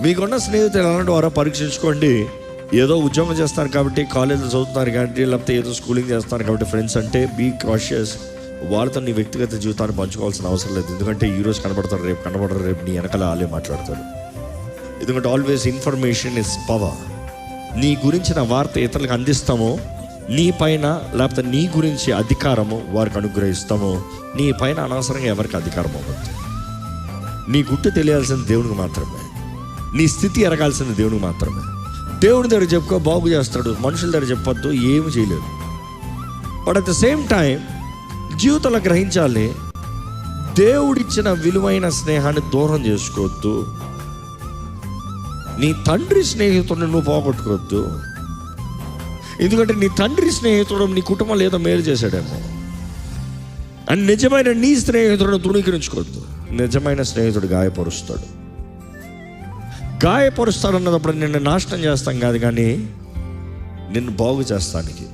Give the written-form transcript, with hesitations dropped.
మీకున్న స్నేహితులు ఎలాంటి వారో పరీక్షించుకోండి. ఏదో ఉద్యోగం చేస్తారు కాబట్టి, కాలేజీలో చదువుతున్నారు కాబట్టి, లేకపోతే ఏదో స్కూలింగ్ చేస్తున్నారు కాబట్టి ఫ్రెండ్స్ అంటే బీ కాషియస్. వాళ్ళతో నీ వ్యక్తిగత జీవితాన్ని పంచుకోవాల్సిన అవసరం లేదు. ఎందుకంటే ఈరోజు కనబడతారు, రేపు కనబడరు, రేపు నీ వెనకాల వాళ్ళే మాట్లాడతారు. ఎందుకంటే ఆల్వేస్ ఇన్ఫర్మేషన్ ఇస్ పవర్. నీ గురించిన వార్త ఇతరులకు అందిస్తామో, నీ పైన లేకపోతే నీ గురించి అధికారము వారికి అనుగ్రహిస్తామో, నీ పైన అనవసరంగా ఎవరికి అధికారం అవ్వద్దు. నీ గుట్టు తెలియాల్సింది దేవునికి మాత్రమే, నీ స్థితి ఎరగాల్సింది దేవునికి మాత్రమే. దేవుడి దగ్గర చెప్పుకో, బాగు చేస్తాడు. మనుషుల దగ్గర చెప్పొద్దు, ఏమి చేయలేదు. But at the same time జీవితంలో గ్రహించాలి, దేవుడిచ్చిన విలువైన స్నేహాన్ని దూరం చేసుకోవద్దు. నీ తండ్రి స్నేహితుడిని నువ్వు పోగొట్టుకోవద్దు. ఎందుకంటే నీ తండ్రి స్నేహితుడు నీ కుటుంబంలో ఏదో మేలు చేశాడేమో అని నిజమైన నీ స్నేహితుడిని తృణీకరించుకోవద్దు. నిజమైన స్నేహితుడు గాయపరుస్తాడు అన్నప్పుడు నిన్ను నాశనం చేస్తాం కాదు, కానీ నిన్ను బాగు చేస్తానికి.